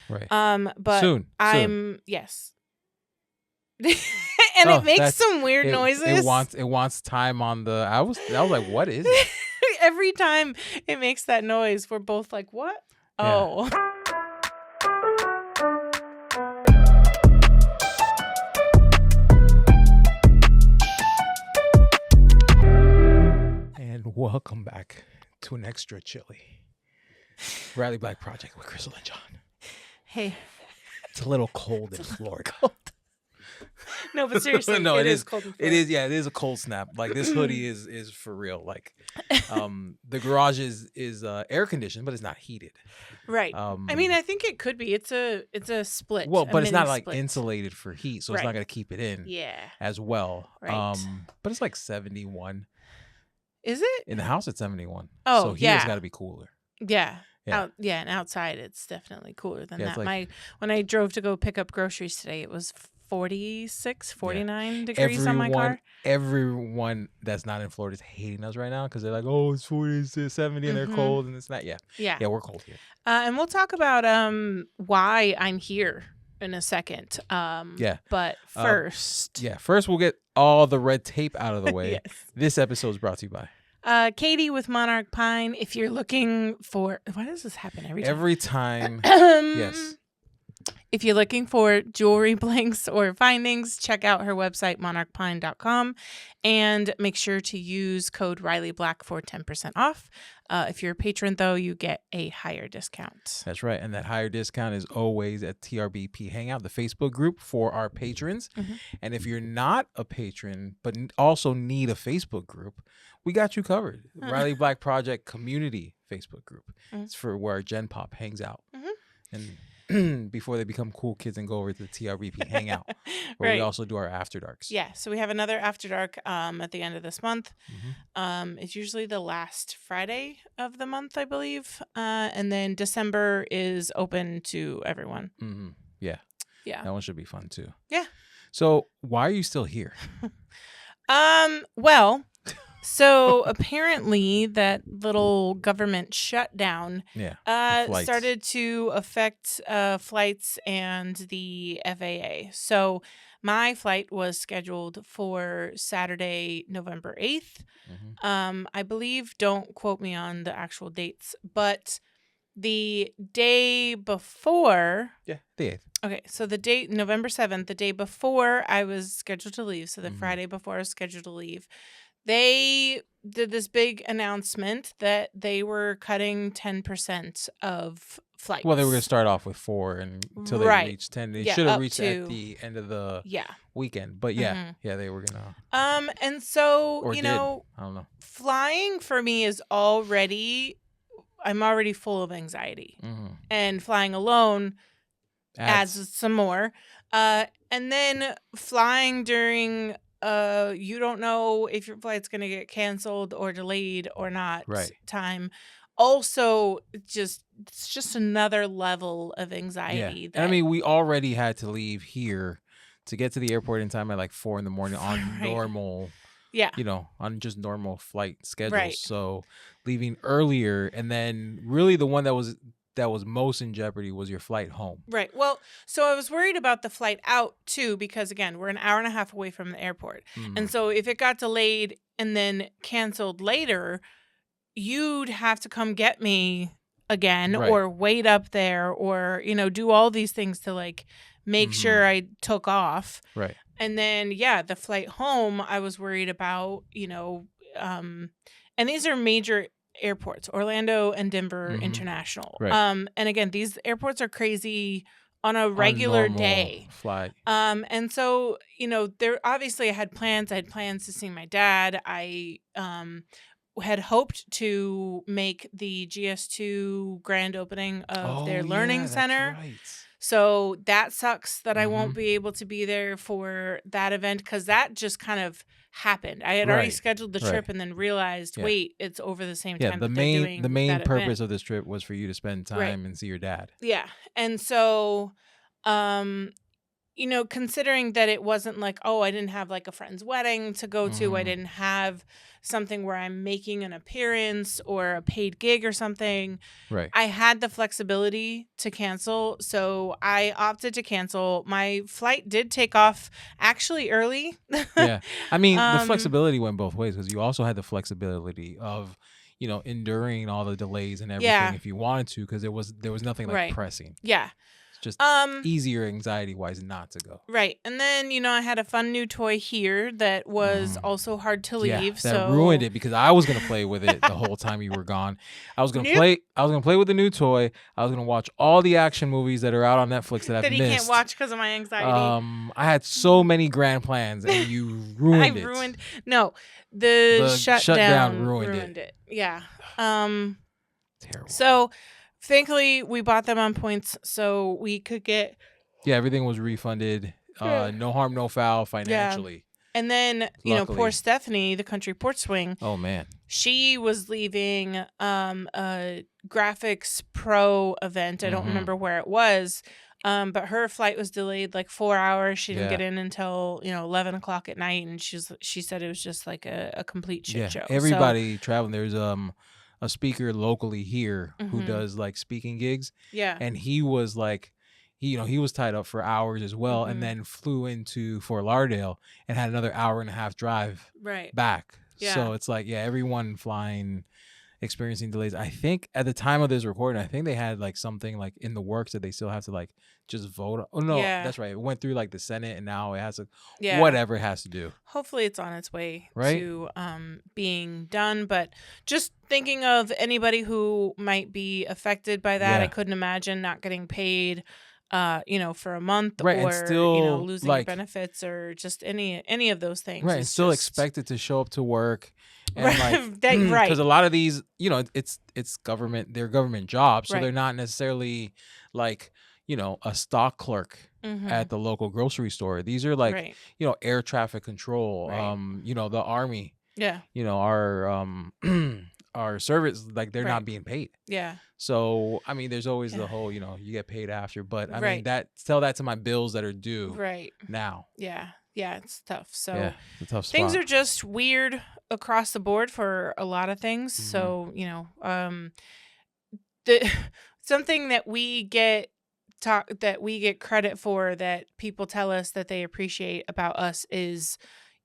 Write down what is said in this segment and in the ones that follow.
Right. But Soon. yes. And it makes some weird noises. It wants time on the. I was like, what is it? Every time it makes that noise, we're both like, what? Yeah. Oh. And welcome back to an extra chilly Riley Black Project with Crystal and John. Hey. It's a little cold in Florida. Cold. No, but seriously, no, it is cold in Florida. It is, yeah, it is a cold snap. Like this hoodie is for real. Like the garage is air conditioned, but it's not heated. Right. I mean, I think it could be. It's a split. Well, but it's not split. like insulated for heat, so it's not gonna keep it in as well. Right. But it's like 71. Is it? In the house it's 71. Oh, so here's gotta be cooler. Yeah. And outside it's definitely cooler than that. Like, when I drove to go pick up groceries today, it was 46, 49 degrees on my car. Everyone that's not in Florida is hating us right now because they're like, oh, it's 40, it's 70 and they're cold and it's not. Yeah, we're cold here. And we'll talk about why I'm here in a second. But first. First we'll get all the red tape out of the way. Yes. This episode is brought to you by Katie with Monarch Pine. If you're looking for, why does this happen every time? Yes. If you're looking for jewelry blanks or findings, check out her website, monarchpine.com, and make sure to use code Riley Black for 10% off. If you're a patron, though, you get a higher discount. That's right. And that higher discount is always at TRBP Hangout, the Facebook group for our patrons. Mm-hmm. And if you're not a patron, but also need a Facebook group, we got you covered. Riley Black Project Community Facebook group. Mm-hmm. It's for where Gen Pop hangs out. Mm-hmm. And before they become cool kids and go over to the TRBP Hangout, where we also do our After Darks. Yeah, so we have another After Dark at the end of this month. Mm-hmm. It's usually the last Friday of the month, I believe. And then December is open to everyone. Mm-hmm. Yeah. That one should be fun, too. Yeah. So why are you still here? Well... So apparently that little government shutdown started to affect flights and the FAA. So my flight was scheduled for Saturday, November 8th. Mm-hmm. I believe, don't quote me on the actual dates, but the day before... Yeah, the 8th. Okay, so the date, November 7th, the day before I was scheduled to leave, so the Friday before I was scheduled to leave, they did this big announcement that they were cutting 10% of flights. Well, they were going to start off with 4 until they reached 10. They should have reached at the end of the weekend. But they were going to. And so, I don't know. Flying for me is I'm already full of anxiety. Mm-hmm. And flying alone adds some more. And then flying during... you don't know if your flight's going to get canceled or delayed or not. Right. Time. Also, it's just another level of anxiety. Yeah. We already had to leave here to get to the airport in time at like 4 a.m. on normal, on just normal flight schedules. Right. So leaving earlier, and then really the one that was most in jeopardy was your flight home. Right. Well, so I was worried about the flight out too, because again, we're an hour and a half away from the airport. Mm. And so if it got delayed and then canceled later, you'd have to come get me again or wait up there or, do all these things to like make sure I took off. Right. And then, the flight home, I was worried about, and these are major airports, Orlando and Denver International. Right. And again, these airports are crazy on a regular day. Flight. And so, there obviously I had plans. I had plans to see my dad. I had hoped to make the GS2 grand opening of their learning center. Right. So that sucks that I won't be able to be there for that event because that just kind of happened. I had already scheduled the trip and then realized, wait, it's over the same time. The main purpose of this trip was for you to spend time and see your dad. Yeah. And so, considering that it wasn't like, oh, I didn't have like a friend's wedding to go to. I didn't have something where I'm making an appearance or a paid gig or something. Right. I had the flexibility to cancel. So I opted to cancel. My flight did take off actually early. Yeah. I mean, the flexibility went both ways because you also had the flexibility of, enduring all the delays and everything if you wanted to, because there was nothing like pressing. Yeah. Just easier anxiety-wise not to go. Right. And then, I had a fun new toy here that was also hard to leave. Yeah, that ruined it because I was going to play with it the whole time you were gone. I was going to play with the new toy. I was going to watch all the action movies that are out on Netflix that I've missed. That he can't watch because of my anxiety. I had so many grand plans and you ruined it. No, the shutdown ruined it. Yeah. Terrible. So thankfully, we bought them on points so we could get... Yeah, everything was refunded. No harm, no foul financially. Yeah. And then, Luckily. Poor Stephanie, the country port swing. Oh, man. She was leaving a graphics pro event. I don't remember where it was. But her flight was delayed like 4 hours. She didn't get in until 11 o'clock at night, and she said it was just like a complete shit show. Everybody traveling. There's a speaker locally here who does like speaking gigs. Yeah, and he was like, he was tied up for hours as well, and then flew into Fort Lauderdale and had another hour and a half drive back. Yeah. So it's like everyone flying. Experiencing delays. I think at the time of this recording, I think they had like something like in the works that they still have to like just vote. Oh no, that's right. It went through like the Senate and now it has to whatever it has to do. Hopefully it's on its way to being done. But just thinking of anybody who might be affected by that, I couldn't imagine not getting paid for a month or and still, losing like, benefits or just any of those things. Right. And still expected to show up to work. And like, because a lot of these, it's government, they're government jobs. So they're not necessarily like, a stock clerk at the local grocery store. These are like, air traffic control, the Army, our service, like they're not being paid. Yeah. So, I mean, there's always the whole, you get paid after, but I mean, tell that to my bills that are due now. Yeah. Yeah, it's tough. So it's a tough spot. Things are just weird across the board for a lot of things. So, something that we get credit for that people tell us that they appreciate about us is,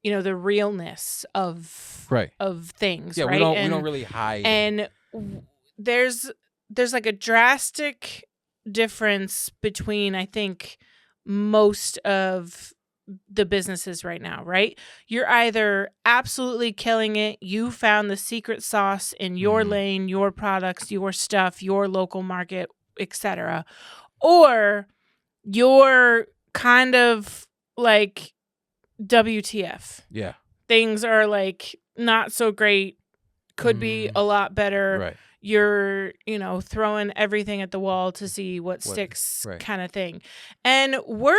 the realness of things. Yeah, right? we don't really hide. And there's like a drastic difference between, I think, most of the businesses right now, right? You're either absolutely killing it, you found the secret sauce in your lane, your products, your stuff, your local market, etc., or you're kind of like WTF. Yeah. Things are like not so great, could be a lot better. Right. You're, throwing everything at the wall to see what sticks kind of thing. And we're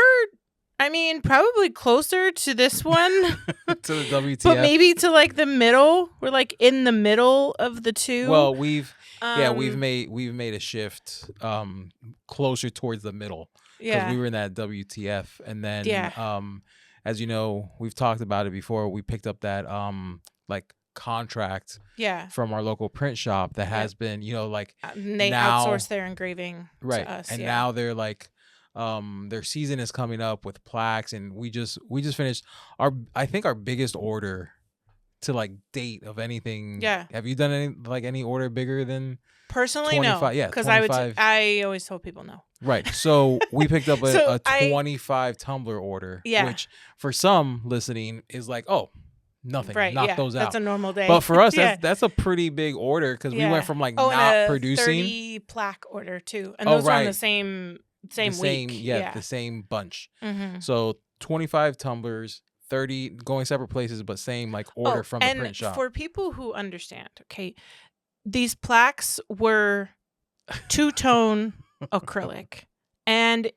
probably closer to this one. To the WTF. But maybe to like the middle. We're like in the middle of the two. Well, we've made a shift closer towards the middle. Because we were in that WTF. And then as you know, we've talked about it before, we picked up that like contract from our local print shop that has been, they now outsource their engraving to us. And now they're like their season is coming up with plaques, and we just finished our biggest order to like date of anything. Yeah. Have you done any order bigger than personally? 25? No. Yeah. Because I always told people no. Right. So we picked up a 25 tumbler order, which for some listening is like, oh, nothing. Right. Knock those out. That's a normal day. But for us, that's a pretty big order because we went from like not producing. 30 plaque order too, and those are on the same week. The same bunch. So 25 tumblers, 30 going separate places, but same like order from the print shop. For people who understand, okay, these plaques were two-tone acrylic, and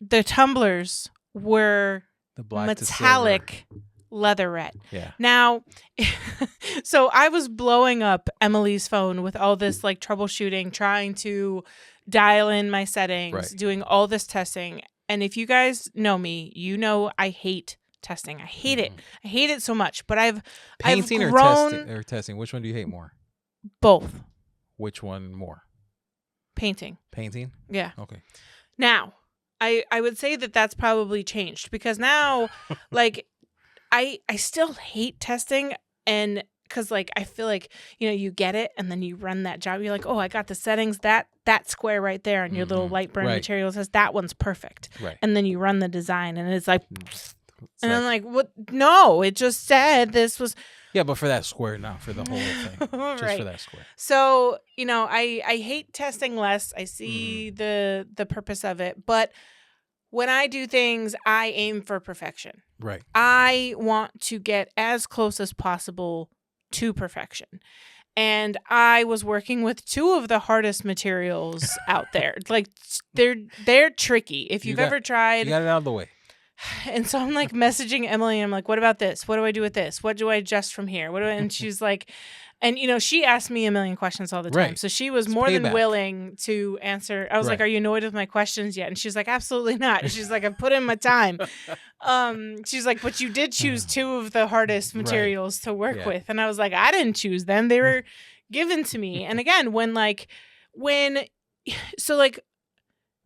the tumblers were the black metallic leatherette. Yeah. Now, so I was blowing up Emily's phone with all this like troubleshooting, trying to dial in my settings, doing all this testing. And if you guys know me, you know I hate testing. I hate it. I hate it so much. But I've grown... or testing. Which one do you hate more? Both. Which one more? Painting. Painting? Yeah. Okay. Now, I would say that that's probably changed because now, like, I still hate testing, and because, like, I feel like, you get it and then you run that job. You're like, oh, I got the settings, that square right there on your little light burn material says that one's perfect. Right. And then you run the design and it's like, I'm like, what? No, it just said this was. Yeah, but for that square, not for the whole thing. Just for that square. So, I hate testing less. I see the purpose of it. But when I do things, I aim for perfection. Right. I want to get as close as possible to perfection. And I was working with two of the hardest materials out there. Like, they're tricky. If you've ever tried... You got it out of the way. And so I'm like messaging Emily and I'm like, what about this? What do I do with this? What do I adjust from here? And she's like, and she asked me a million questions all the time. Right. So she was more than willing to answer. I was like, are you annoyed with my questions yet? And she's like, absolutely not. She's like, I put in my time. She's like, but you did choose two of the hardest materials to work with. And I was like, I didn't choose them. They were given to me. And again, so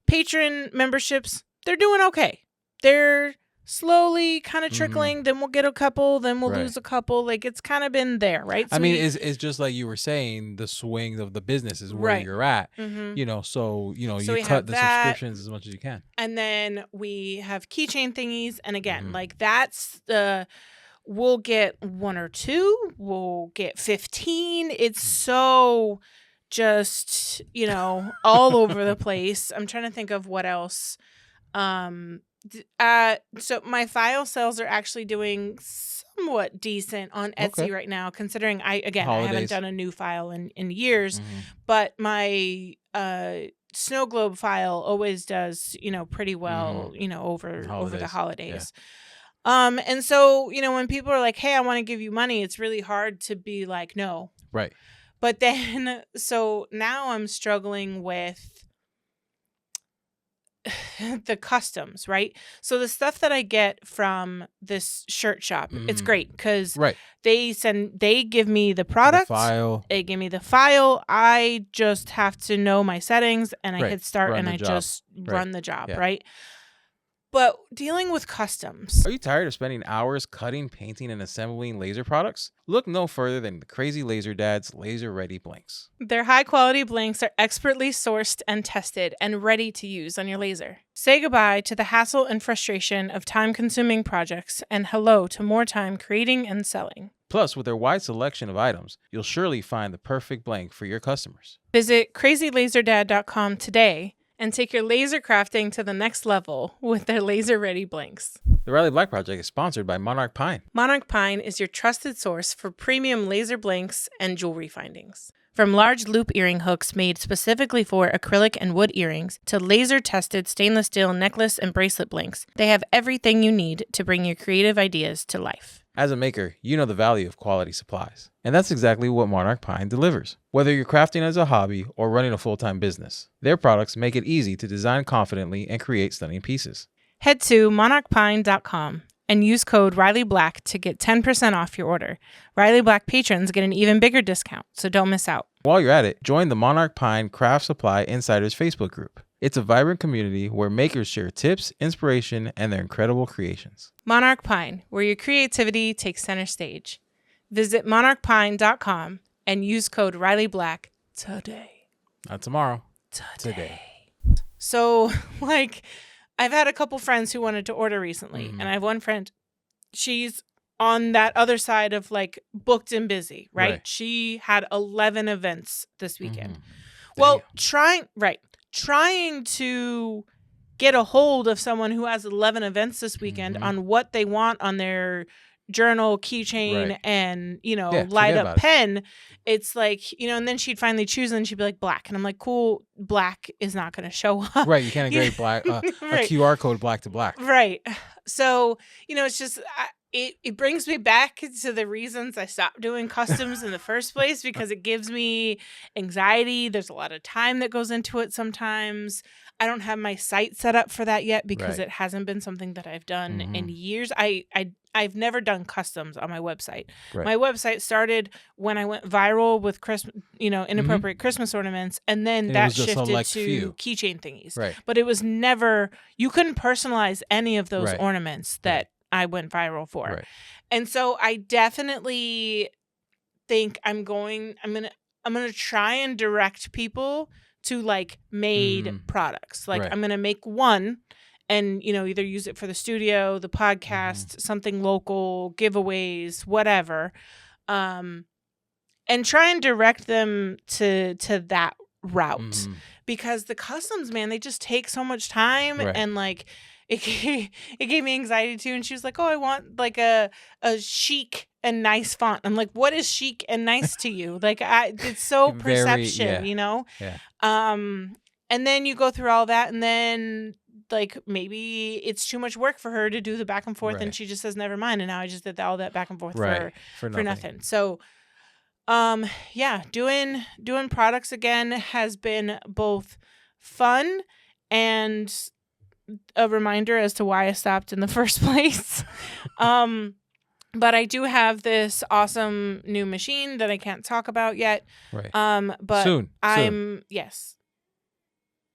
patron memberships, they're doing okay. They're slowly kind of trickling. Then we'll get a couple. Then we'll lose a couple. Like, it's kind of been there, right? So it's just like you were saying, the swings of the business is where you're at. So you cut the subscriptions as much as you can. And then we have keychain thingies. And again, like that's we'll get 1 or 2. We'll get 15. It's so just, all over the place. I'm trying to think of what else. So my file sales are actually doing somewhat decent on Etsy right now, considering I haven't done a new file in years, but my snow globe file always does, pretty well, over the holidays. Yeah. And so, when people are like, hey, I want to give you money, it's really hard to be like, no. Right. But then, so now I'm struggling with the customs, right? So the stuff that I get from this shirt shop, it's great because they give me the product, they give me the file. I just have to know my settings and I hit start and I just run the job, right? But dealing with customs. Are you tired of spending hours cutting, painting, and assembling laser products? Look no further than the Crazy Laser Dad's Laser Ready Blanks. Their high-quality blanks are expertly sourced and tested and ready to use on your laser. Say goodbye to the hassle and frustration of time-consuming projects and hello to more time creating and selling. Plus, with their wide selection of items, you'll surely find the perfect blank for your customers. Visit crazylaserdad.com today and take your laser crafting to the next level with their Laser Ready Blanks. The Riley Black Project is sponsored by Monarch Pine. Monarch Pine is your trusted source for premium laser blanks and jewelry findings. From large loop earring hooks made specifically for acrylic and wood earrings to laser-tested stainless steel necklace and bracelet blanks, they have everything you need to bring your creative ideas to life. As a maker, you know the value of quality supplies. And that's exactly what Monarch Pine delivers. Whether you're crafting as a hobby or running a full-time business, their products make it easy to design confidently and create stunning pieces. Head to monarchpine.com and use code RileyBlack to get 10% off your order. Riley Black patrons get an even bigger discount, so don't miss out. While you're at it, join the Monarch Pine Craft Supply Insiders Facebook group. It's a vibrant community where makers share tips, inspiration, and their incredible creations. Monarch Pine, where your creativity takes center stage. Visit monarchpine.com and use code RileyBlack today. Not tomorrow. Today. So, I've had a couple friends who wanted to order recently, and I have one friend, she's on that other side of booked and busy, right? She had 11 events this weekend. Well, trying to get a hold of someone who has 11 events this weekend on what they want on their journal, keychain, and, light up pen. It's and then she'd finally choose and she'd be like, black. And I'm like, cool, black is not going to show up. Right. You can't grade black, a QR code black to black. Right. So, it's just... It brings me back to the reasons I stopped doing customs in the first place, because it gives me anxiety. There's a lot of time that goes into it sometimes. I don't have my site set up for that yet because it hasn't been something that I've done in years. I've never done customs on my website. Right. My website started when I went viral with inappropriate Christmas ornaments, and then that shifted to keychain thingies. Right. But it was never, you couldn't personalize any of those ornaments that I went viral for. Right. And so I definitely think I'm gonna try and direct people to like made products. Like I'm gonna make one and either use it for the studio, the podcast, something local, giveaways, whatever. And try and direct them to that route. Because the customs, man, they just take so much time and like it gave me anxiety too. And she was like, "Oh, I want like a chic and nice font." I'm like, "What is chic and nice to you?" Like it's so perception, Yeah. And then you go through all that, and then like maybe it's too much work for her to do the back and forth, and she just says never mind. And now I just did all that back and forth for nothing. So doing products again has been both fun and a reminder as to why I stopped in the first place. But I do have this awesome new machine that I can't talk about yet. Right. But soon. Yes.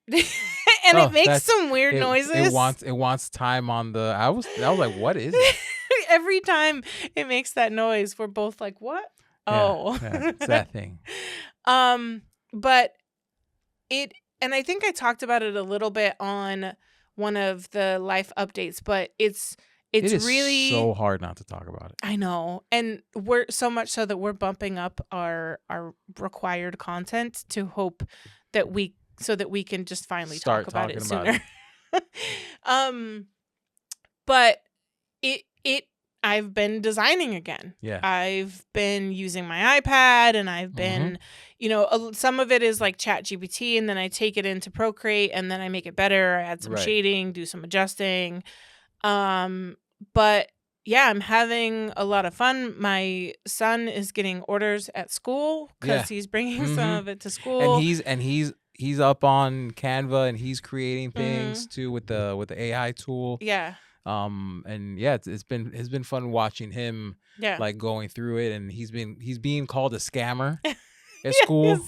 And it makes some weird noises. It wants time on the. I was like, what is it? Every time it makes that noise, we're both like, what? Yeah, it's that thing. But it, and I think I talked about it a little bit on one of the life updates, but it's really so hard not to talk about it. I know. And we're so much so that we're bumping up our required content to hope that we can just finally talk about it sooner. But I've been designing again. Yeah. I've been using my iPad, and I've been, some of it is like ChatGPT, and then I take it into Procreate, and then I make it better. I add some shading, do some adjusting. But yeah, I'm having a lot of fun. My son is getting orders at school because he's bringing some of it to school. And he's up on Canva, and he's creating things too with the AI tool. Yeah. And yeah, it's been fun watching him like going through it, and he's being called a scammer at school.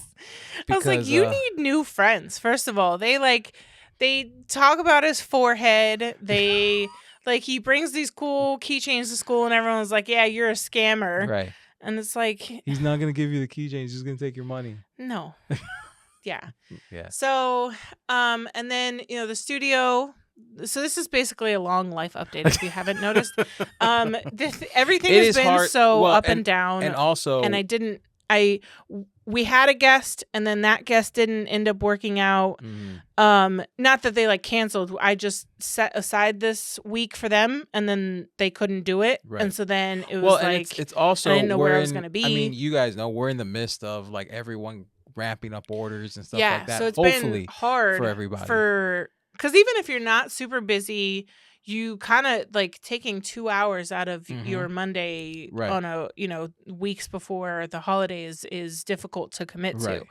I was like, you need new friends. First of all, they talk about his forehead. They like he brings these cool keychains to school, and everyone's like, yeah, you're a scammer. Right. And it's like, he's not gonna give you the keychains. He's just gonna take your money. No. Yeah. Yeah. So, and then the studio. So this is basically a long life update, if you haven't noticed. Everything has been hard. Up and down, and also, and we had a guest, and then that guest didn't end up working out. Not that they like canceled. I just set aside this week for them, and then they couldn't do it, and so then it was like it's also I didn't know where I was going to be. I mean, you guys know we're in the midst of like everyone ramping up orders and stuff like that. So it's hopefully been hard for everybody. Because even if you're not super busy, you kind of like taking 2 hours out of your Monday on a weeks before the holidays is difficult to commit to.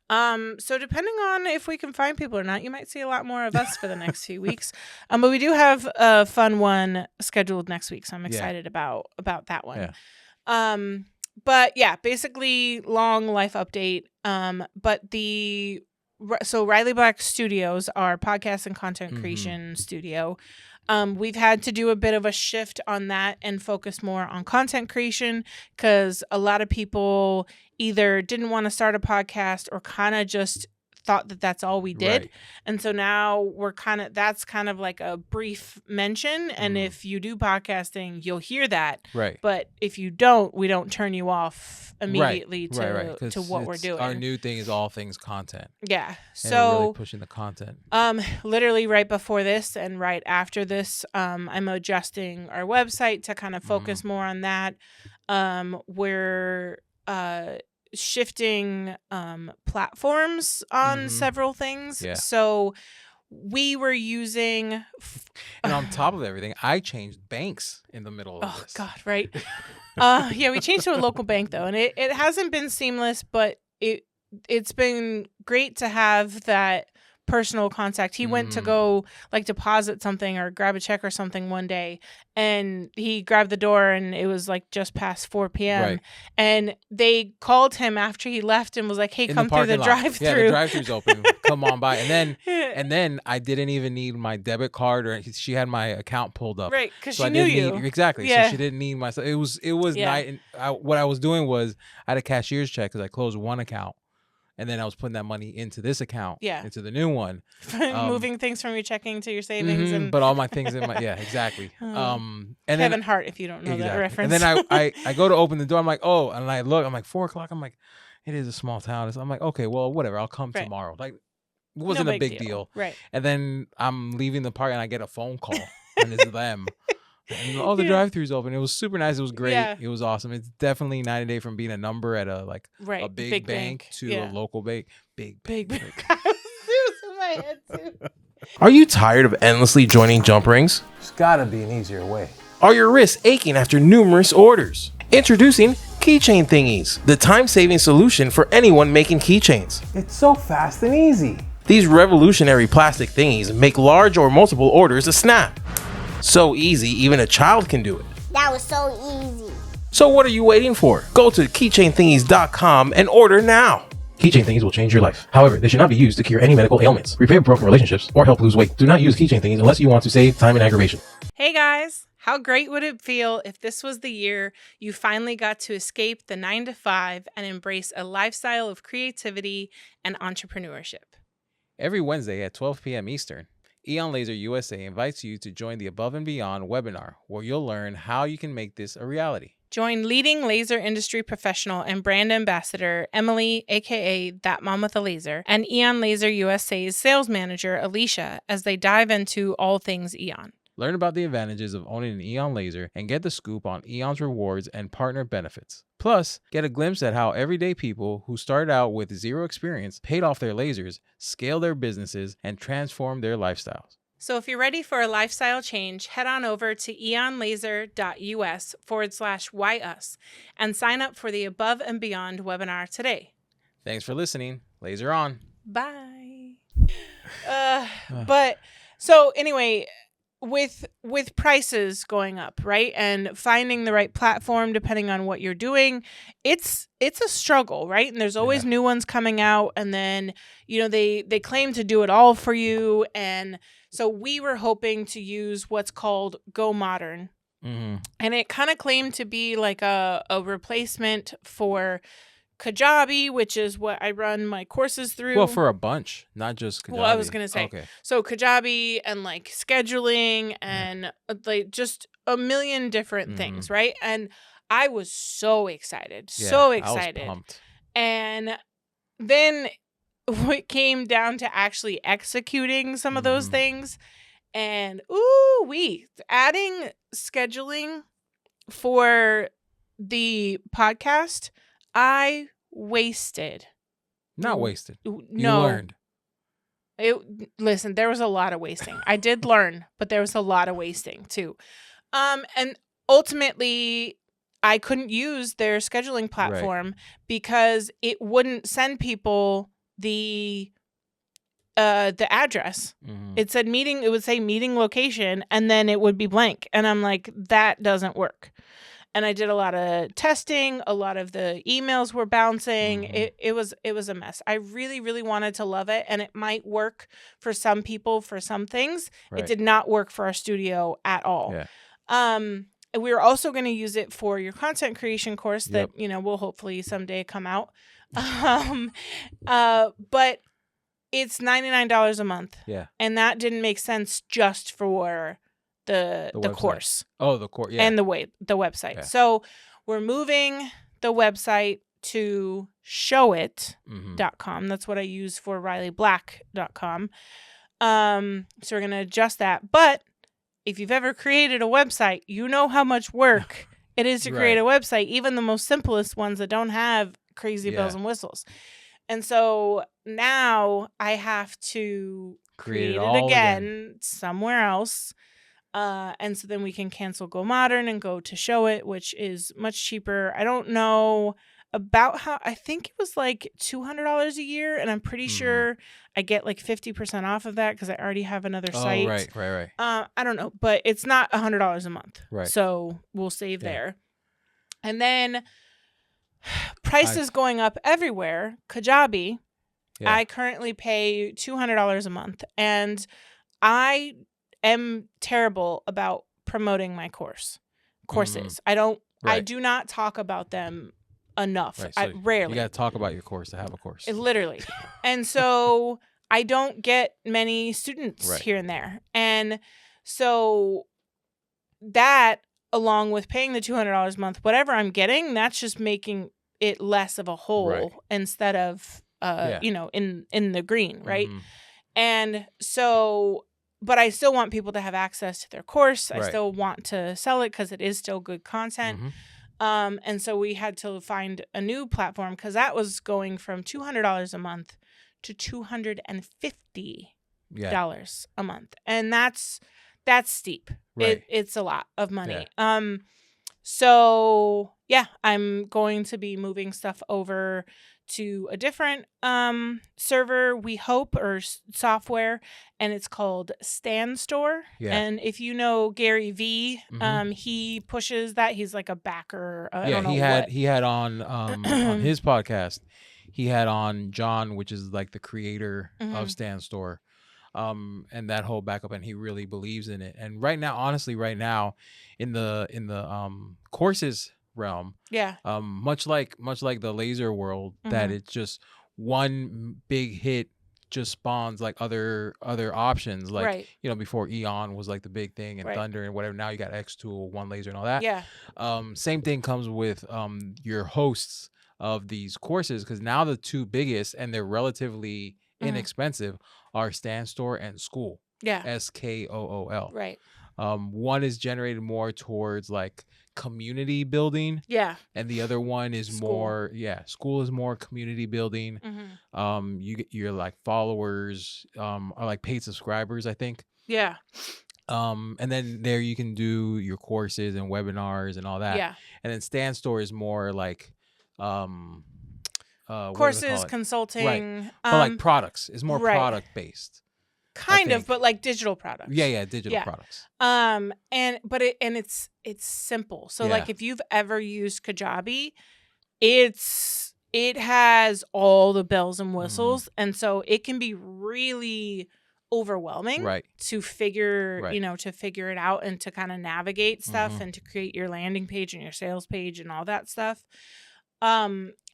So depending on if we can find people or not, you might see a lot more of us for the next few weeks. But we do have a fun one scheduled next week, so I'm excited about that one. Yeah. But yeah, basically long life update. But so Riley Black Studios, our podcast and content creation studio, we've had to do a bit of a shift on that and focus more on content creation because a lot of people either didn't want to start a podcast or kind of just thought that that's all we did. Right. And so now that's kind of like a brief mention. And if you do podcasting, you'll hear that. Right. But if you don't, we don't turn you off immediately to what we're doing. Our new thing is all things content. Yeah. So we're really pushing the content. Literally right before this and right after this, I'm adjusting our website to kind of focus more on that. We're shifting platforms on several things. Yeah. So we were using and on top of everything, I changed banks in the middle of this. Oh God, right. Yeah, we changed to a local bank though, and it hasn't been seamless, but it's been great to have that personal contact. He went to go like deposit something or grab a check or something one day, and he grabbed the door and it was like just past 4 p.m. Right. And they called him after he left and was like, "Hey, come through the drive-thru." Yeah, the drive-thru's open. Come on by. And then I didn't even need my debit card, or she had my account pulled up. Right, because so she knew you. Exactly. Yeah. So she didn't need my. It was night. And what I was doing was I had a cashier's check because I closed one account. And then I was putting that money into this account, into the new one. Moving things from your checking to your savings. And but all my things in my, exactly. And Kevin Hart, if you don't know that reference. And then I go to open the door. I'm like, oh, and I look, I'm like 4 o'clock. I'm like, it is a small town. I'm like, okay, well, whatever. I'll come tomorrow. Like, it wasn't a big deal. Right. And then I'm leaving the park and I get a phone call and it's them. And the drive-thru's open. It was super nice. It was great. Yeah. It was awesome. It's definitely night and day from being a number at a big bank to a local bank. Big. It was in my head too. Are you tired of endlessly joining jump rings? There's gotta be an easier way. Are your wrists aching after numerous orders? Introducing Keychain Thingies, the time-saving solution for anyone making keychains. It's so fast and easy. These revolutionary plastic thingies make large or multiple orders a snap. So easy, even a child can do it. That was so easy. So what are you waiting for? Go to keychainthingies.com and order now. Keychain Thingies will change your life. However, they should not be used to cure any medical ailments, repair broken relationships, or help lose weight. Do not use Keychain Thingies unless you want to save time and aggravation. Hey guys, how great would it feel if this was the year you finally got to escape the 9-to-5 and embrace a lifestyle of creativity and entrepreneurship? Every Wednesday at 12 p.m. Eastern, Eon Laser USA invites you to join the Above and Beyond webinar, where you'll learn how you can make this a reality. Join leading laser industry professional and brand ambassador Emily, aka That Mom with a Laser, and Eon Laser USA's sales manager Alicia as they dive into all things Eon. Learn about the advantages of owning an Eon Laser and get the scoop on Eon's rewards and partner benefits. Plus, get a glimpse at how everyday people who started out with zero experience paid off their lasers, scaled their businesses, and transformed their lifestyles. So if you're ready for a lifestyle change, head on over to eonlaser.us/whyus and sign up for the Above and Beyond webinar today. Thanks for listening. Laser on. Bye. So anyway, with prices going up, right? And finding the right platform depending on what you're doing, it's a struggle, right? And there's always new ones coming out, and then, they claim to do it all for you. And so we were hoping to use what's called Go Modern. Mm-hmm. And it kind of claimed to be like a replacement for Kajabi, which is what I run my courses through. Well, for a bunch, not just Kajabi. Well, I was going to say. Okay. So Kajabi and like scheduling and like just a million different things, right? And I was so excited. I was pumped. And then it came down to actually executing some of those things. And adding scheduling for the podcast, I wasted. Not wasted. No. You learned. Listen, there was a lot of wasting. I did learn, but there was a lot of wasting too. And ultimately, I couldn't use their scheduling platform because it wouldn't send people the address. It said meeting. It would say meeting location, and then it would be blank. And I'm like, that doesn't work. And I did a lot of testing. A lot of the emails were bouncing. It was a mess. I really, really wanted to love it, and it might work for some people for some things. It did not work for our studio at all. We were also going to use it for your content creation course that will hopefully someday come out. But it's $99 a month. Yeah. And that didn't make sense just for the course. Oh, the course. Yeah. And the website. Yeah. So we're moving the website to showit.com. That's what I use for RileyBlack.com. So we're going to adjust that. But if you've ever created a website, you know how much work it is to create a website, even the most simplest ones that don't have crazy bells and whistles. And so now I have to create it again somewhere else. And so then we can cancel Go Modern and go to Show It, which is much cheaper. I don't know about how I think it was like $200 a year, and I'm pretty sure I get like 50% off of that because I already have another site. Right. I don't know, but it's not $100 a month. Right. So we'll save there. And then prices going up everywhere. Kajabi, I currently pay $200 a month, and I am terrible about promoting my courses. I do not talk about them enough. Right, so rarely. You got to talk about your course to have a course. Literally. And so I don't get many students here and there. And so that, along with paying the $200 a month, whatever I'm getting, that's just making it less of a hole instead of, in the green, right? And so, but I still want people to have access to their course. I still want to sell it because it is still good content. And so we had to find a new platform because that was going from $200 a month to $250 a month. And that's steep. It's a lot of money. So I'm going to be moving stuff over to a different server, we hope, or software, and it's called Standstore. And if you know Gary V, he pushes that. He's like a backer. He had on on his podcast, he had on John, which is like the creator of Standstore, and that whole backup, and he really believes in it. And right now, honestly, in the courses realm, much like the laser world, that it's just one big hit just spawns like other options, like before Eon was like the big thing, and Thunder and whatever. Now you got X Tool, One Laser, and all that. Same thing comes with your hosts of these courses, because now the two biggest, and they're relatively inexpensive, are Standstore and School. SKOOL. One is generated more towards like community building, and the other one is School is more community building. You get your like followers are like paid subscribers, I think. And then there you can do your courses and webinars and all that. And then Standstore is more like courses, consulting, but like products. It's more product based. Kind of, but like digital products. Digital products. It's simple. So like if you've ever used Kajabi, it has all the bells and whistles, and so it can be really overwhelming to figure it out and to kind of navigate stuff and to create your landing page and your sales page and all that stuff.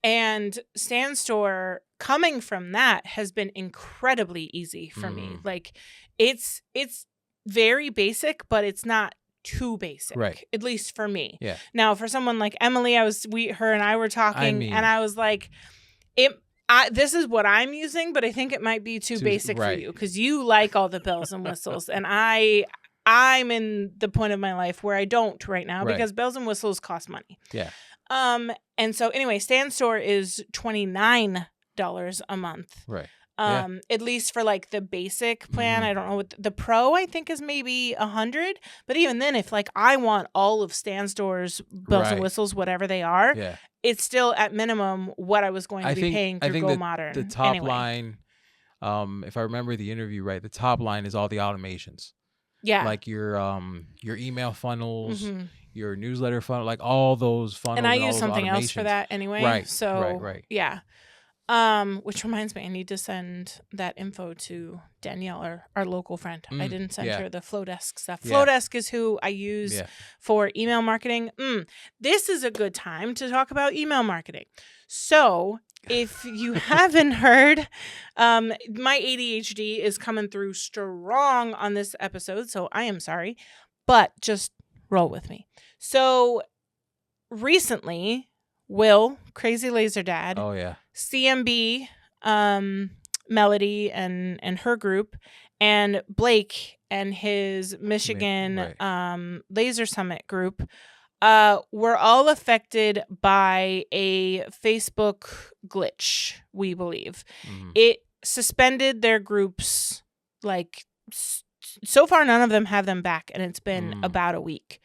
And Standstore, coming from that, has been incredibly easher for me. Like it's very basic, but it's not too basic, at least for me. Now, for someone like Emily, her and I were talking, and I was like, this is what I'm using, but I think it might be too basic for you, because you like all the bells and whistles, and I'm in the point of my life where I don't right now, because bells and whistles cost money. And so anyway, Standstore is $29 a month. At least for like the basic plan. I don't know what the pro, I think, is maybe $100. But even then, if like I want all of Standstore's bells and whistles, whatever they are, it's still at minimum what I was going to be paying through Go Modern. The top line, if I remember the interview right, the top line is all the automations. Like your email funnels, your newsletter funnel, like all those funnels. And I use something else for that anyway. Which reminds me, I need to send that info to Danielle, our local friend. I didn't send her the Flowdesk stuff. Flowdesk is who I use for email marketing. This is a good time to talk about email marketing. So if you haven't heard, my ADHD is coming through strong on this episode, so I am sorry, but just roll with me. So recently, Will, Crazy Laser Dad, CMB, Melody and her group, and Blake and his Michigan Laser Summit group were all affected by a Facebook glitch, we believe. It suspended their groups, like, so far none of them have them back, and it's been about a week.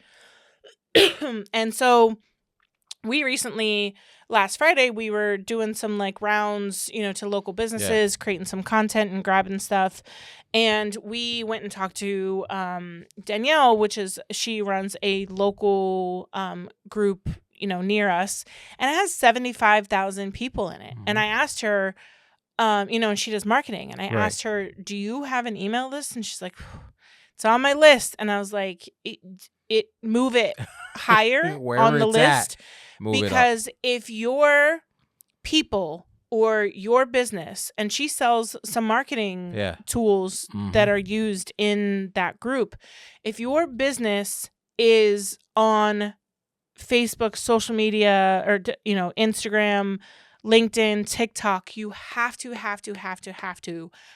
And so we recently last Friday we were doing some like rounds, to local businesses, creating some content and grabbing stuff. And we went and talked to Danielle, she runs a local group, near us, and it has 75,000 people in it. And I asked her, and she does marketing, and I asked her, do you have an email list? And she's like, it's on my list. And I was like, move it higher on the list, because if your people or your business, and she sells some marketing tools that are used in that group, if your business is on Facebook, social media, or Instagram, LinkedIn, TikTok, you have to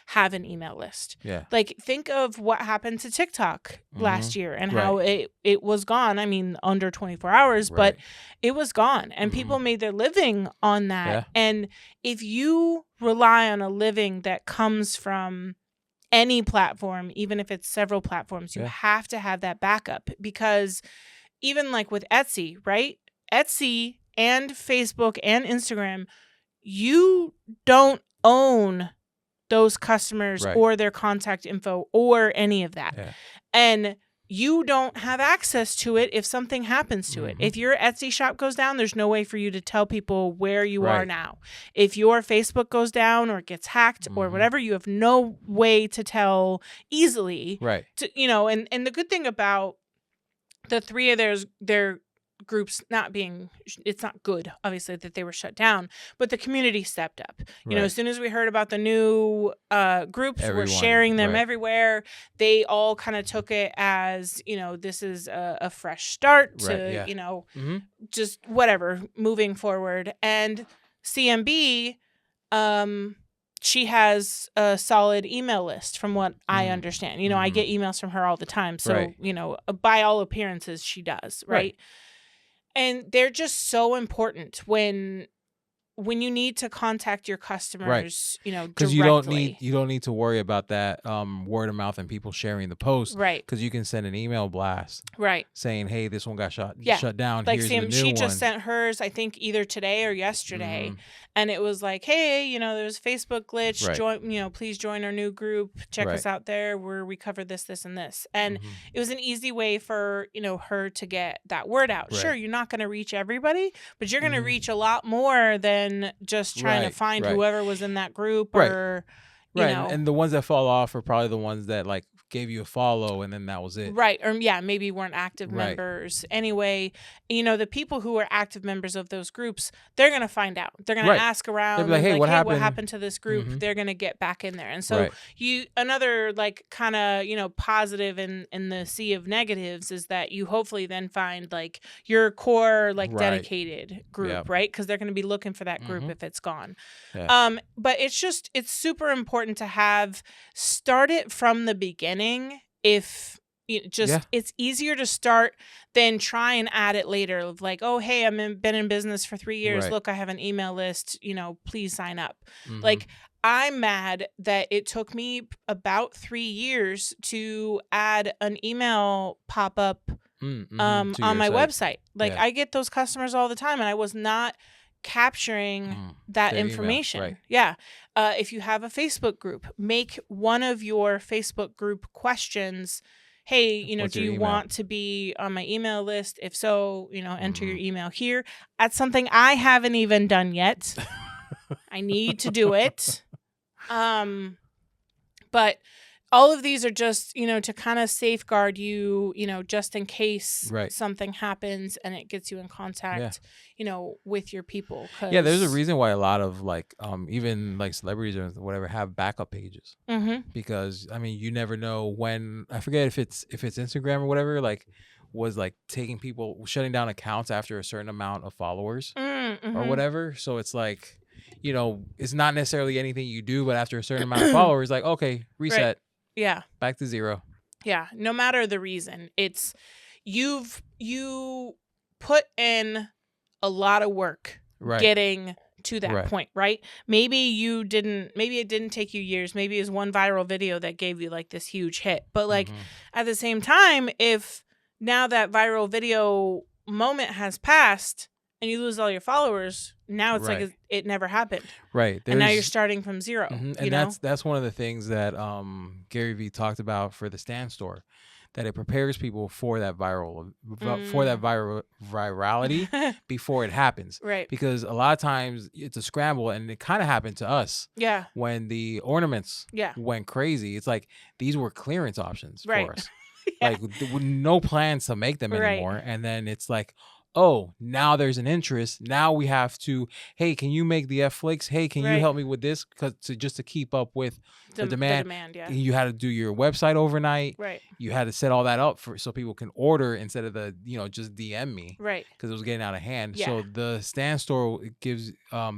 have an email list. Yeah. Like, think of what happened to TikTok last year and how it was gone. I mean, under 24 hours, but it was gone. And people made their living on that. Yeah. And if you rely on a living that comes from any platform, even if it's several platforms, you have to have that backup. Because even like with Etsy, right? Etsy and Facebook and Instagram, you don't own those customers or their contact info or any of that. Yeah. And you don't have access to it if something happens to it. If your Etsy shop goes down, there's no way for you to tell people where you are now. If your Facebook goes down or gets hacked or whatever, you have no way to tell easily. Right. And the good thing about the three of their groups it's not good, obviously, that they were shut down, but the community stepped up. As soon as we heard about the new groups, we're sharing them everywhere. They all kind of took it as, this is a fresh start to, just whatever, moving forward. And CMB, she has a solid email list from what I understand. I get emails from her all the time. So, by all appearances, she does. Right. And they're just so important when you need to contact your customers, because directly. you don't need to worry about that word of mouth and people sharing the post, right? Because you can send an email blast, right, saying, "Hey, this one got shut down." Like Here's the new she one. just sent hers, I think, either today or yesterday, and it was like, "Hey, there's a Facebook glitch. Join, please join our new group. Check us out there where we cover this, this, and this." And it was an easy way for her to get that word out. Sure, you're not going to reach everybody, but you're going to reach a lot more than just trying to find whoever was in that group or you know. And the ones that fall off are probably the ones that like gave you a follow and then that was it. Right. Or maybe weren't active members. Anyway, the people who are active members of those groups, they're going to find out. They're going to ask around. They'll be like, hey, what happened? What happened to this group? They're going to get back in there. And so another like kind of, positive in the sea of negatives is that you hopefully then find like your core, like dedicated group, right? Because they're going to be looking for that group if it's gone. Yeah. But it's super important to start it from the beginning. If it's easier to start than try and add it later of like, oh, hey, been in business for 3 years. Look, I have an email list, please sign up. Like, I'm mad that it took me about 3 years to add an email pop-up on my website. Like, I get those customers all the time, and I was not capturing that information. Right. Yeah. If you have a Facebook group, make one of your Facebook group questions, hey, do you want to be on my email list? If so, enter your email here. That's something I haven't even done yet. I need to do it. But all of these are just, to kind of safeguard you, just in case something happens and it gets you in contact, with your people. Yeah, there's a reason why a lot of like, even like celebrities or whatever have backup pages. Because, you never know when, I forget if it's Instagram or whatever, like was like shutting down accounts after a certain amount of followers or whatever. So it's like, it's not necessarily anything you do, but after a certain amount of followers, like, okay, reset. Right. Yeah. Back to zero. Yeah. No matter the reason, it's you put in a lot of work getting to that point, right? Maybe it didn't take you years. Maybe it's one viral video that gave you like this huge hit. But like at the same time, if now that viral video moment has passed and you lose all your followers, now it's like it never happened. Right. And now you're starting from zero. And that's one of the things that Gary Vee talked about for the Stand Store, that it prepares people for that virality before it happens. Right. Because a lot of times it's a scramble, and it kind of happened to us. Yeah. When the ornaments went crazy. It's like these were clearance options for us. Like with no plans to make them anymore. And then it's like, oh, now there's an interest. Now we have to, hey, can you make the F Flakes? Hey, can you help me with this? Just to keep up with the demand. You had to do your website overnight. Right. You had to set all that up so people can order instead of just DM me. Right. Because it was getting out of hand. Yeah. So the Stand Store gives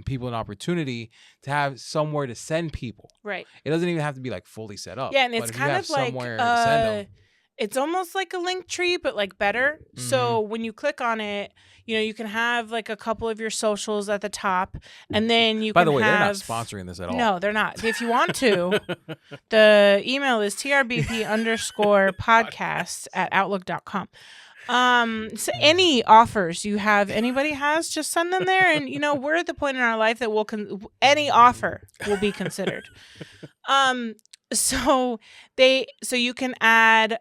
people an opportunity to have somewhere to send people. Right. It doesn't even have to be like fully set up. Yeah, and it's kind of like somewhere to send them. It's almost like a link tree, but like better. Mm-hmm. So when you click on it, you can have like a couple of your socials at the top, and then you By can the way, have... they're not sponsoring this at all. No, they're not. If you want to, the email is trbp_podcast@outlook.com. So any offers you have, anybody has, just send them there. And, we're at the point in our life that any offer will be considered. So you can add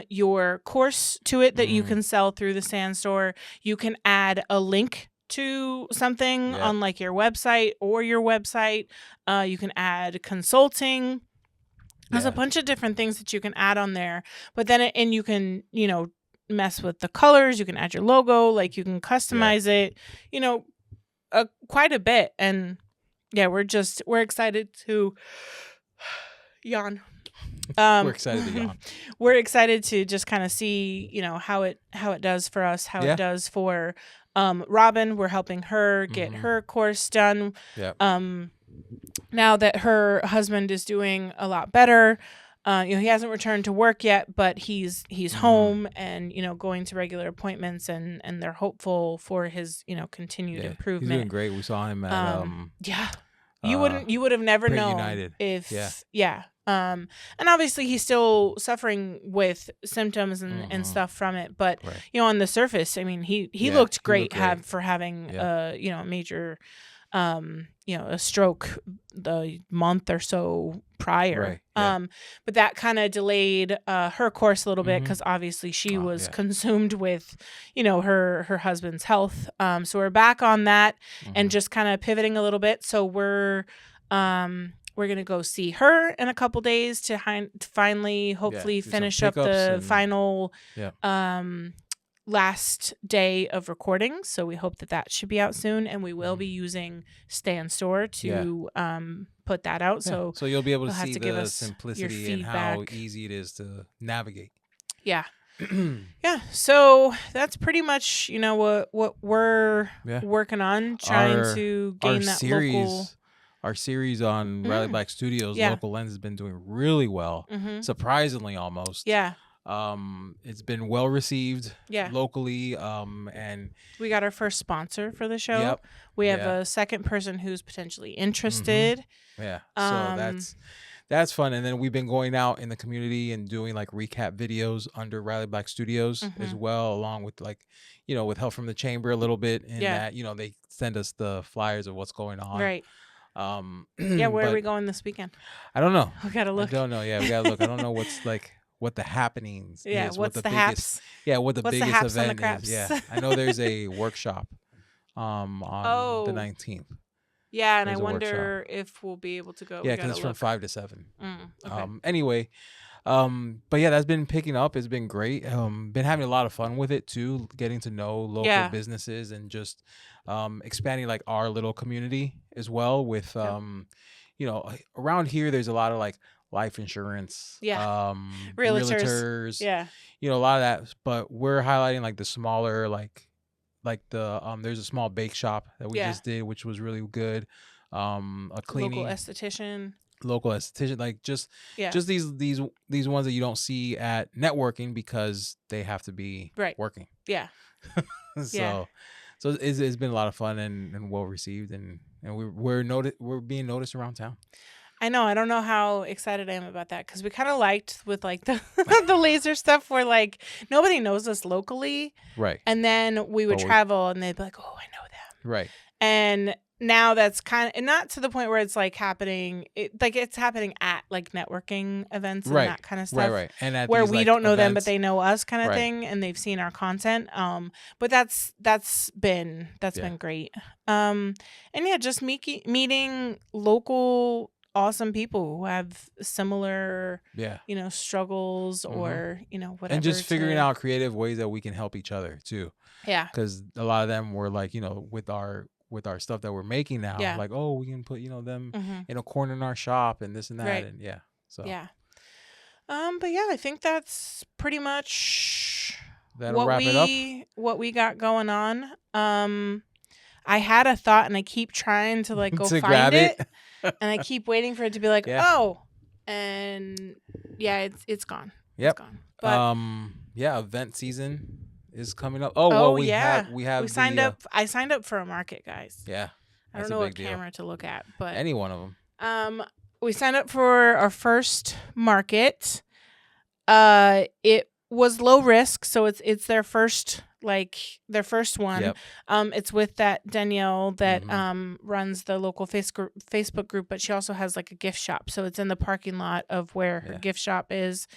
your course to it that you can sell through the Stand Store. You can add a link to something on like your website or your website. You can add consulting. There's a bunch of different things that you can add on there. But then and you can, mess with the colors. You can add your logo. Like you can customize it, quite a bit. And we're excited to yawn. We're excited to yawn. We're excited to just kind of see, how it does for us, how it does for Robin. We're helping her get her course done. Yeah. Now that her husband is doing a lot better, he hasn't returned to work yet, but he's home and going to regular appointments, and they're hopeful for his continued improvement. He's doing great. We saw him at You would have never known United. If and obviously he's still suffering with symptoms and stuff from it, but on the surface, I mean, he looked great, for having a major a stroke the month or so prior. But that kind of delayed her course a little bit, because obviously she was consumed with her husband's health. So we're back on that and just kind of pivoting a little bit. So we're gonna go see her in a couple days to finally hopefully finish up the final last day of recording. So we hope that should be out soon, and we will be using Stand Store to put that out. So you'll be able to see the simplicity and how easy it is to navigate. Yeah. So that's pretty much what we're working on, trying to gain that local. Our series on Riley Black Studios, Local Lens, has been doing really well, surprisingly almost. Yeah. It's been well received locally, and we got our first sponsor for the show. Yep. We have a second person who's potentially interested. Yeah. So that's fun. And then we've been going out in the community and doing like recap videos under Riley Black Studios as well, along with like, with help from the chamber a little bit, and that, they send us the flyers of what's going on. Right. Where are we going this weekend? I don't know. We gotta look. I don't know. Yeah, we gotta look. I don't know what's like what the happenings is. What's the biggest, what the biggest event is. Yeah. I know there's a workshop on the 19th. Yeah, and I wonder if we'll be able to go. Yeah, because it's from 5 to 7. Okay. Anyway, but that's been picking up. It's been great. Been having a lot of fun with it too, getting to know local businesses and just expanding like our little community as well with around here there's a lot of like life insurance, realtors, a lot of that, but we're highlighting like the smaller like the there's a small bake shop that we just did, which was really good. A cleaning local esthetician, like just these ones that you don't see at networking because they have to be working. So it's been a lot of fun and well received, and we're being noticed around town. I know. I don't know how excited I am about that, because we kind of liked with like the the laser stuff where like nobody knows us locally, right? And then we would travel and they'd be like, "Oh, I know them," right? And now that's kind of not to the point where it's like happening. It's happening at like networking events and that kind of stuff. Right. And at where these, we like, don't know them, events, but they know us, kind of thing, and they've seen our content. But that's been great. And yeah, just meeting local awesome people who have similar struggles or whatever, and just figuring out creative ways that we can help each other too. Yeah, because a lot of them were like, with our stuff that we're making now, like, oh, we can put them in a corner in our shop and this and that, and so but yeah, I think that's pretty much that'll wrap it up. What we got going on. I had a thought and I keep trying to like go to find grab it. And I keep waiting for it to be like, oh, and it's gone. Yep. It's gone. But event season is coming up. Oh, well, we have signed up. I signed up for a market, guys. Yeah. I don't know what camera to look at, but any one of them. We signed up for our first market. It was low risk, so it's their first one. Yep. It's with that Danielle that runs the local Facebook group, but she also has like a gift shop, so it's in the parking lot of where her gift shop is.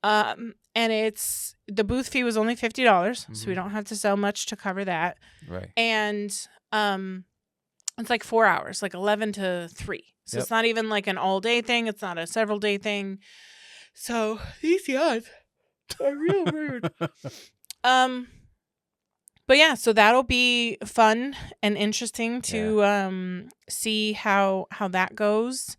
And it's the booth fee was only $50, so we don't have to sell much to cover that. Right. And it's like 4 hours, like 11 to 3. So it's not even like an all day thing. It's not a several day thing. So these odds are real weird. But yeah, so that'll be fun and interesting to see how that goes.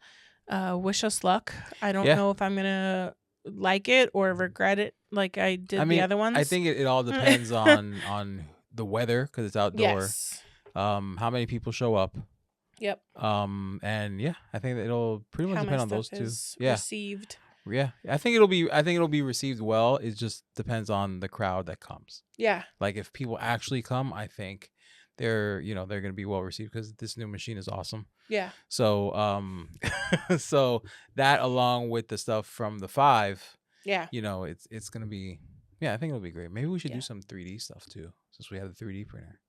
Wish us luck. I don't know if I'm gonna like it or regret it like I did the other ones. I think it all depends on the weather because it's outdoor. Yes. How many people show up? Yep. And I think that it'll pretty much depend on those two. Received. Yeah, I think it'll be received well. It just depends on the crowd that comes. Yeah. Like if people actually come, I think they're gonna be well received because this new machine is awesome. Yeah. So so that along with the stuff from the 5, it's gonna be I think it'll be great. Maybe we should do some 3D stuff too since we have the 3D printer.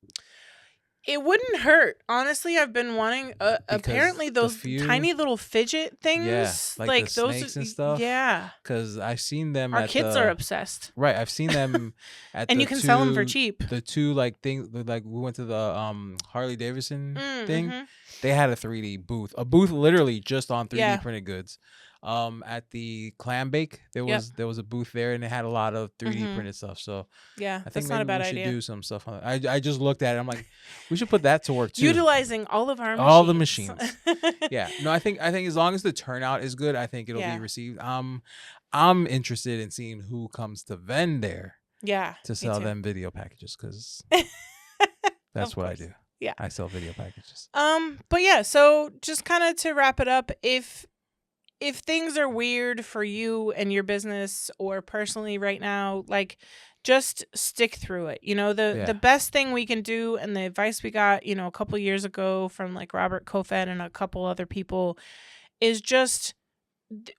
It wouldn't hurt. Honestly, I've been wanting apparently those tiny little fidget things. Like the those snakes and stuff. Yeah. Because I've seen them Our kids are obsessed. Right. I've seen them at and you can sell them for cheap. The two things we went to the Harley Davidson thing. They had a 3D booth. A booth literally just on 3D printed goods. At the Clam Bake, there was a booth there, and it had a lot of 3D printed stuff. So I think that's not a bad we idea. should do some stuff on it. I just looked at it. I'm like, we should put that to work too. Utilizing all of our all the machines. Yeah. No, I think as long as the turnout is good, I think it'll be received. I'm interested in seeing who comes to vend there. Yeah. To sell them video packages because that's what I do. Yeah. I sell video packages. But yeah, so just kind of to wrap it up, if things are weird for you and your business or personally right now, like just stick through it. The best thing we can do and the advice we got, a couple years ago from like Robert Kofed and a couple other people is just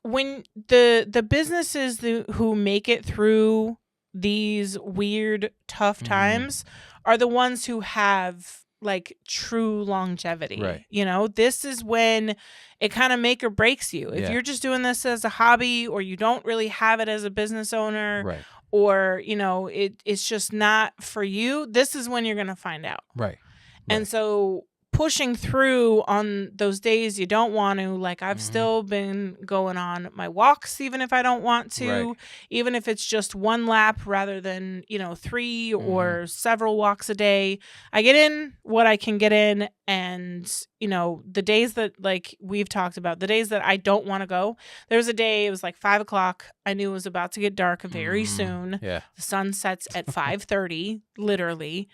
when the businesses who make it through these weird, tough times are the ones who have like true longevity. Right. This is when it kind of make or breaks you. If you're just doing this as a hobby or you don't really have it as a business owner, right, or it's just not for you, this is when you're going to find out. Right. And so pushing through on those days you don't want to, like I've still been going on my walks even if I don't want to, even if it's just one lap rather than 3 or several walks a day. I get in what I can get in, and the days that like we've talked about, the days that I don't want to go, there was a day it was like 5:00. I knew it was about to get dark very soon. The sun sets at 5:30 literally.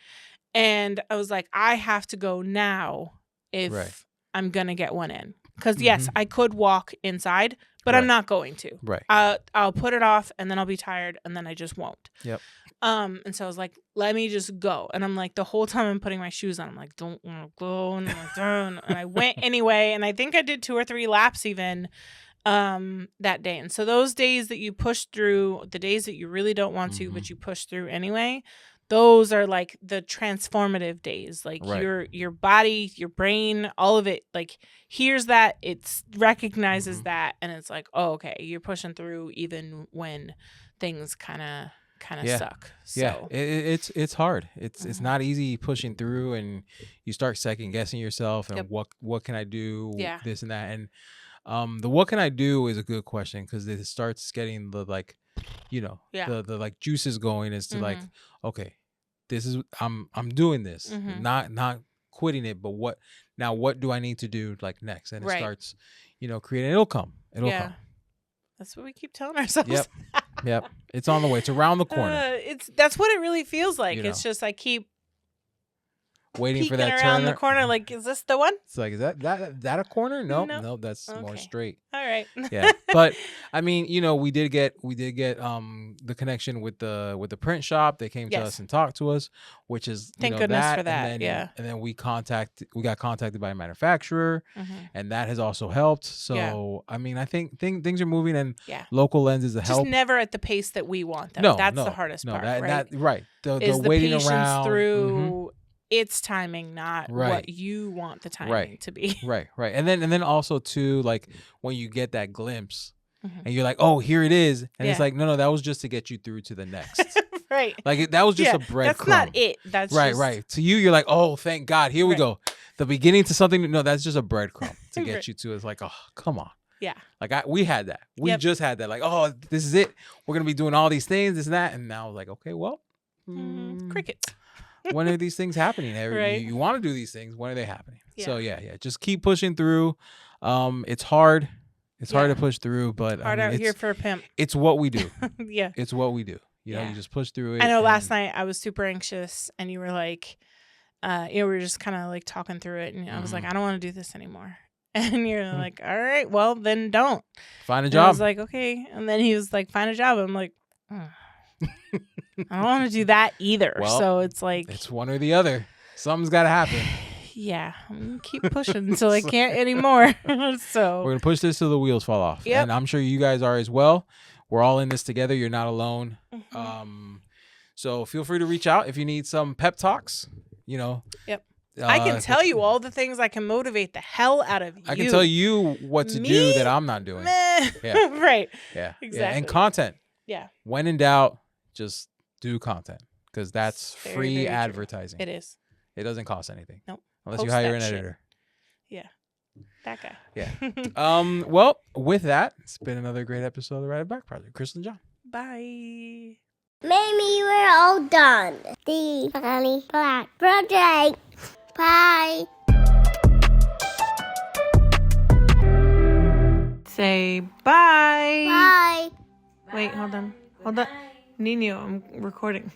And I was like, I have to go now if I'm going to get one in. Because, yes, I could walk inside, but I'm not going to. Right. I'll put it off, and then I'll be tired, and then I just won't. Yep. And so I was like, let me just go. And I'm like, the whole time I'm putting my shoes on, I'm like, don't want to go. And I'm like, don't. And I went anyway. And I think I did 2 or 3 laps even that day. And so those days that you push through, the days that you really don't want to, but you push through anyway, those are like the transformative days. Like your body, your brain, all of it like hears that, it recognizes that, and it's like, oh, okay, you're pushing through even when things kind of suck. So. Yeah, it's hard. It's not easy pushing through, and you start second guessing yourself and what can I do? This and that, and the what can I do is a good question because it starts getting the like, the like juices going as to like, okay, this is I'm doing this, not quitting it, but what do I need to do like next? And it starts, creating. It'll come. That's what we keep telling ourselves. Yep. It's on the way. It's around the corner. That's what it really feels like. It's just I keep waiting for that around turn the corner. Like, is this the one? It's like, is that a corner? No, that's more straight. All right. Yeah, but I mean, we did get the connection with the print shop. They came to us and talked to us, which is thank goodness for that. And then we got contacted by a manufacturer, and that has also helped. So I mean, I think things are moving, and local lens is a help. Just never at the pace that we want them. That's the hardest part. Right. The waiting patience around through. Its timing, not what you want the timing to be. Right. And then also too, like when you get that glimpse and you're like, oh, here it is. And it's like, no, that was just to get you through to the next. Right. Like that was just a breadcrumb. That's not it. That's right. To you, you're like, oh, thank God. Here we go. The beginning to something. No, that's just a breadcrumb to get you to. It's like, oh, come on. Yeah. Like we had that. We just had that. Like, oh, this is it. We're going to be doing all these things, this and that. And now like, okay, well. Crickets. When are these things happening? You want to do these things. When are they happening? So just keep pushing through. It's hard. It's hard to push through, but hard out here for a pimp. It's what we do. Yeah, it's what we do. You know, you just push through it. I know. Last night I was super anxious, and you were like, we were just kind of like talking through it, and I was like, I don't want to do this anymore. And you're like, all right, well then don't find a job. I was like, okay, and then he was like, find a job. I'm like, I don't want to do that either. Well, so it's like it's one or the other. Something's got to happen. Yeah, I'm gonna keep pushing until I can't anymore. So we're gonna push this till the wheels fall off. Yep. And I'm sure you guys are as well. We're all in this together. You're not alone. So feel free to reach out if you need some pep talks. Yep. I can tell you all the things I can motivate the hell out of you. I can tell you what to do that I'm not doing. Yeah. Right. Yeah. Exactly. Yeah. And content. Yeah. When in doubt, just do content because that's very, free very advertising. True. It is. It doesn't cost anything. Nope. Unless Post you hire an that editor. Yeah. That guy. Yeah. Well, with that, it's been another great episode of the Ride It Back Project. Crystal and John. Bye. Maybe we're all done. The Funny Black Project. Bye. Say bye. Bye. Wait, hold on. Nino, I'm recording.